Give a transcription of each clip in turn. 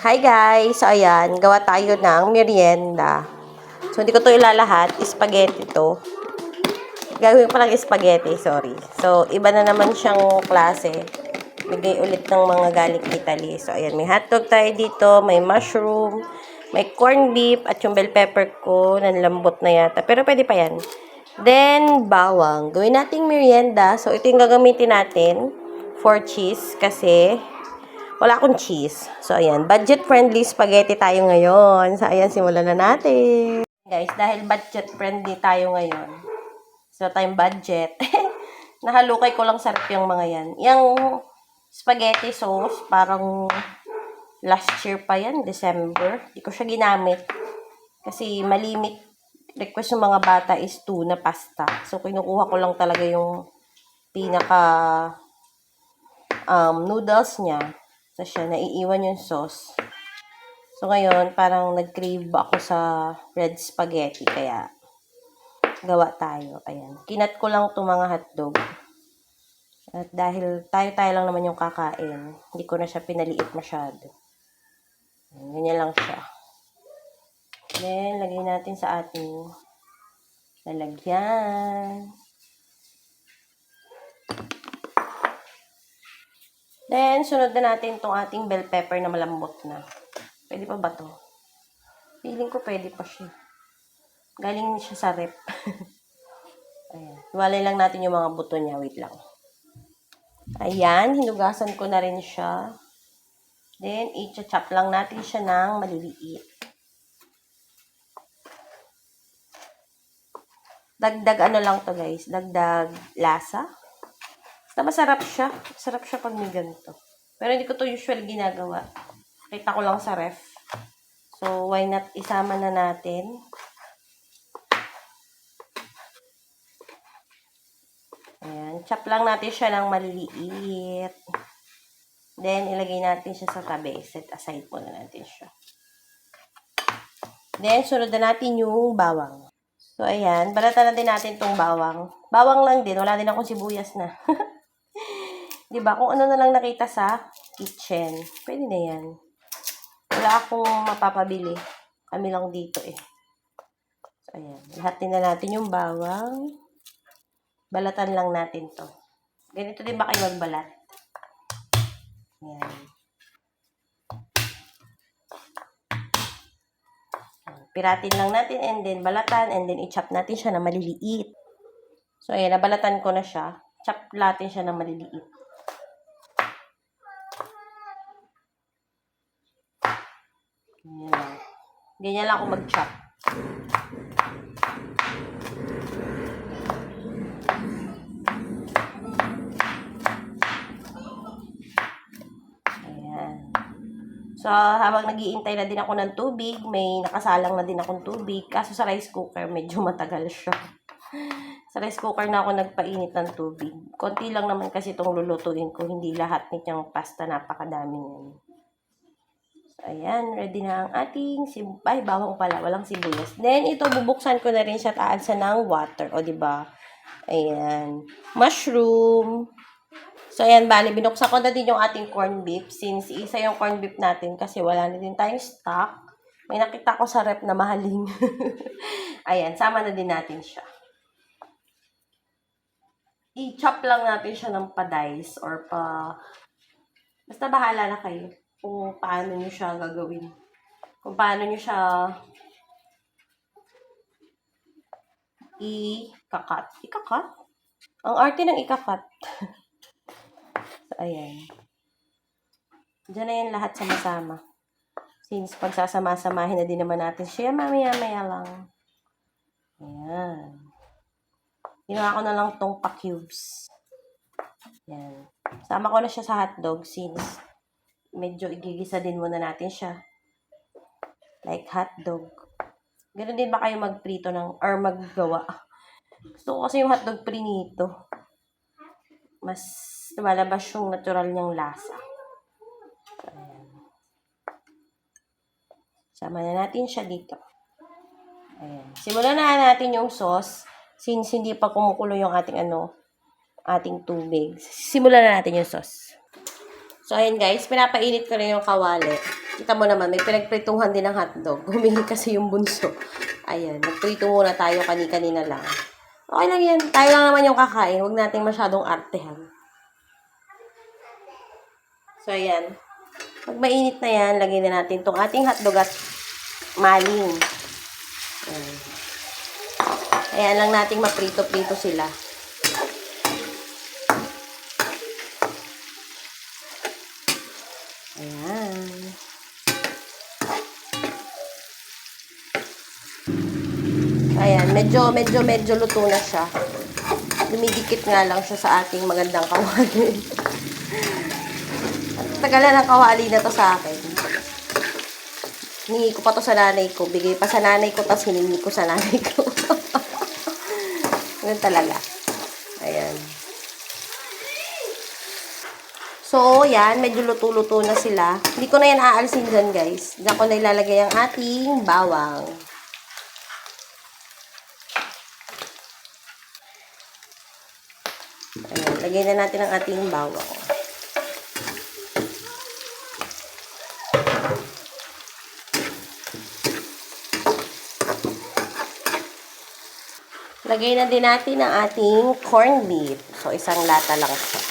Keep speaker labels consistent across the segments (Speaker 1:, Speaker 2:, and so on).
Speaker 1: Hi guys! So ayan, gawa tayo ng merienda. So hindi ko to ilalahat, spaghetti to. Gagawin ko lang spaghetti, sorry. So iba na naman siyang klase. Bigay ulit ng mga galing Italy. So ayan, may hotdog tayo dito, may mushroom, may corned beef, at yung bell pepper ko, nanlambot na yata. Pero pwede pa yan. Then, bawang. Gawin nating merienda. So ito yung gagamitin natin for cheese kasi wala akong cheese. So, ayan. Budget-friendly spaghetti tayo ngayon. So, ayan. Simulan na natin. Guys, dahil budget-friendly tayo ngayon. So, tayong budget. Nahalukay ko lang sarap yung mga yan. Yung spaghetti sauce, parang last year pa yan, December. Di ko siya ginamit. Kasi malimit. Request ng mga bata is tuna pasta. So, kinukuha ko lang talaga yung pinaka noodles niya. So, siya, naiiwan yung sauce. So, ngayon, parang nag-crave ako sa red spaghetti. Kaya, gawa tayo. Ayan. Kinat ko lang itong mga hotdog. At dahil tayo-tayo lang naman yung kakain, hindi ko na siya pinaliit masyado. Ayan, ganyan lang siya. Then, lagay natin sa ating lalagyan. Then, sunod na natin itong ating bell pepper na malambot na. Pwede pa ba ito? Feeling ko pwede pa siya. Galing siya sa rep. Ayan. Iwalay lang natin yung mga buto niya. Wait lang. Ayan. Hinugasan ko na rin siya. Then, i-chop lang natin siya ng maliliit. Dagdag ano lang to guys. Dagdag lasa. Basta masarap siya. Masarap siya pag may ganito. Pero hindi ko to usual ginagawa. Kita ko lang sa ref. So, why not isama na natin. Ayan. Chop lang natin siya ng maliliit. Then, ilagay natin siya sa tabi. Set aside muna natin siya. Then, sunod na natin yung bawang. So, ayan. Balatan na din natin itong bawang. Bawang lang din. Wala din akong sibuyas na. Diba? Kung ano na lang nakita sa kitchen. Pwede na yan. Wala akong mapapabili. Kami lang dito eh. So, ayan. Lahatin na natin yung bawang. Balatan lang natin to. Ganito din ba kayo magbalat? Ayan. Piratin lang natin and then balatan and then i-chop natin siya na maliliit. So, ayan. Nabalatan ko na siya. Chop natin siya na maliliit. Ganyan lang. Ganyan lang ako mag-chop. Ayan. So, habang nag-iintay na din ako ng tubig, may nakasalang na din akong tubig. Kaso sa rice cooker, medyo matagal siya. Sa rice cooker na ako nagpainit ng tubig. Konti lang naman kasi itong lulutuin ko. Hindi lahat nitong pasta, napakadami yan. Ayan, ready na ang ating ay, bawang pala, walang sibuyas. Then, ito, bubuksan ko na rin siya, taasan ng water. O, diba? Ayan. Mushroom. So, ayan, bali, binuksan ko na din yung ating corned beef. Since isa yung corned beef natin kasi wala na din tayong stock. May nakita ko sa rep na mahaling. Ayan, sama na din natin siya. I-chop lang natin siya ng pa-dice or pa... Basta bahala na kayo kung paano nyo siya gagawin. Kung paano nyo siya i-kakat. I-kakat? Ang arte ng i-kakat. So, ayan. Diyan na yan lahat sama-sama. Since pagsasama-samahin na din naman natin siya, mamaya-maya lang. Ayan. Ginawa ko na lang tong pa-cubes. Ayan. Sama ko na siya sa hotdog since medyo igigisa din muna natin siya. Like hotdog. Ganun din ba kayo magprito ng, or maggawa? Gusto ko kasi yung hotdog prinito. Mas lumalabas yung natural niyang lasa. Ayan. Sama na natin siya dito. Ayan. Simulan na natin yung sauce. Since hindi pa kumukulo yung ating ating tubig. Simulan na natin yung sauce. So, ayan guys, pinapainit ko na yung kawali. Kita mo naman, may pinagprituhan din ng hotdog. Humingi kasi yung bunso. Ayan, nagprito muna tayo kanina lang. Okay lang yan. Tayo lang naman yung kakain. Huwag natin masyadong artehan. So, ayan. Pag mainit na yan, lagyan na natin itong ating hotdog at maling. Ayan. Ayan lang nating maprito-prito sila. Ayan. Ayan, medyo luto na siya. Dumidikit nga lang siya sa ating magandang kawali. Tagalan ng kawali na to sa akin. Hiningi ko pa to sa nanay ko. Bigay pa sa nanay ko, tapos hiningi ko sa nanay ko. Ganun talaga. Ayan. So, yan. Medyo luto-luto na sila. Hindi ko na yan aalsin dyan, guys. Diyan ko na ilalagay ang ating bawang. Ayan. Lagay na natin ang ating bawang. Lagay na din natin ang ating corned beef. So, isang lata lang siya.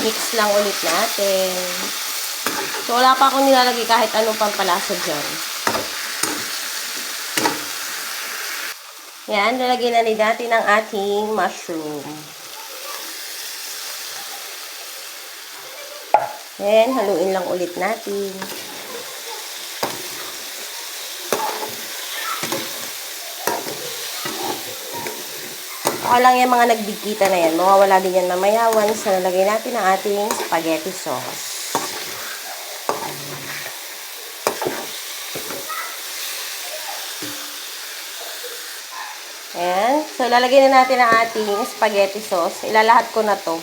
Speaker 1: Mix lang ulit natin. So, wala pa akong nilalagay kahit anong pampalasa dyan. Yan, lalagyan na rin natin ang ating mushroom. Yan, haluin lang ulit natin. Okay lang yung mga nagdigkita na yan. Mawawala din yan mamaya once na nalagay natin ang ating spaghetti sauce. Ayan. So, lalagay na natin ang ating spaghetti sauce. Ilalahat ko na to.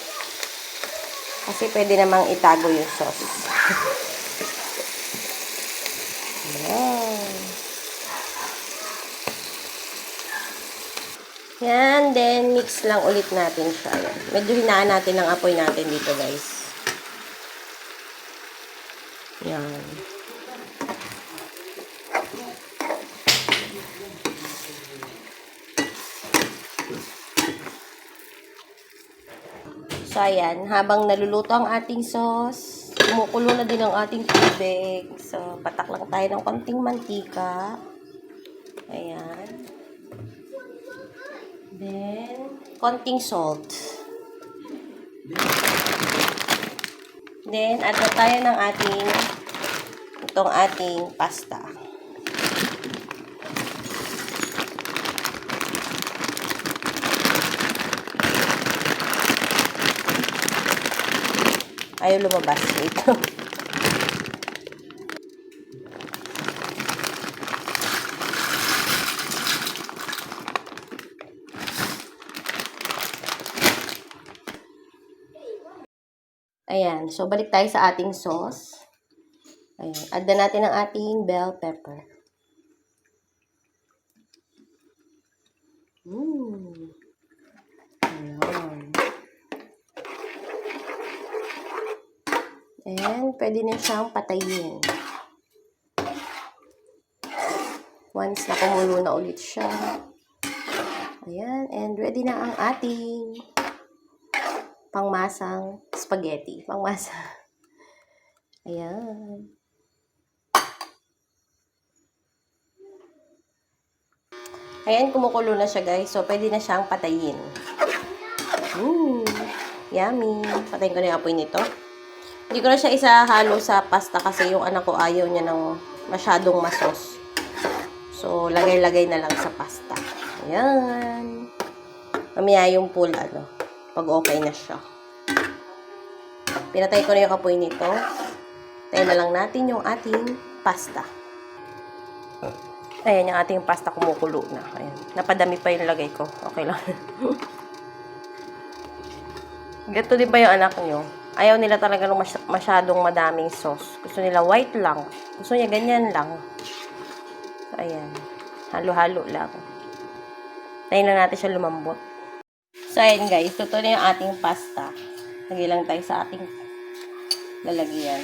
Speaker 1: Kasi pwede namang itago yung sauce. Ayan. Yan. Then, mix lang ulit natin siya. Ayan. Medyo hinaan natin ang apoy natin dito, guys. Yan. So, ayan. Habang naluluto ang ating sauce, kumukulo na din ang ating tubig. So, patak lang tayo ng konting mantika. Ayan. Then, konting salt. Then, add na tayo ng itong ating pasta. Ayaw lumabas ito. Ayan. So, balik tayo sa ating sauce. Ayan. Add na natin ang ating bell pepper. Ayan. And, pwede na siyang patayin. Once na kumulo na ulit siya. Ayan. And, ready na ang ating pangmasang spaghetti. Pangmasa. Ayan. Ayan, kumukulo na siya, guys. So, pwede na siyang patayin. Yummy. Patayin ko na yung apoy nito. Hindi ko na siya isahalo sa pasta kasi yung anak ko ayaw niya ng masyadong masos. So, lagay-lagay na lang sa pasta. Ayan. Mamaya yung pool, pag okay na siya. Pinatay ko na yung apoy nito. Tayo na lang natin yung ating pasta. Ayan, yung ating pasta kumukulo na. Ayan. Napadami pa yung lagay ko. Okay lang. Ganito din ba yung anak nyo? Ayaw nila talaga ng masyadong madaming sauce. Gusto nila white lang. Gusto niya ganyan lang. So, ayan. Halo-halo lang. Tayo lang natin siya lumambot. So, ayan guys. Ito na yung ating pasta. Lagay lang tayo sa ating lalagyan.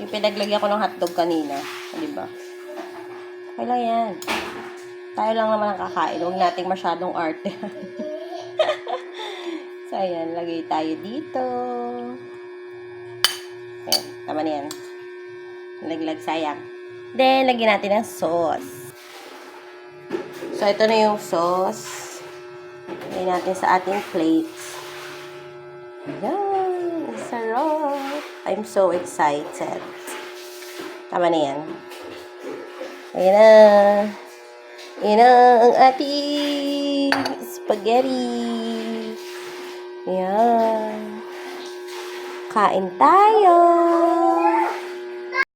Speaker 1: Yung pinaglagyan ko ng hotdog kanina. Diba? Okay lang yan. Tayo lang naman ang kakain. Huwag nating masyadong arte. So, ayan. Lagay tayo dito. Ayan. Tama na yan. Laglag, sayang. Then, lagyan natin ng sauce. So, ito na yung sauce. Lagyan natin sa ating plates. Ayan. Sarap. I'm so excited. Tama na yan. Ayan na. Ayan na ang ating spaghetti. Ayan. Kain tayo.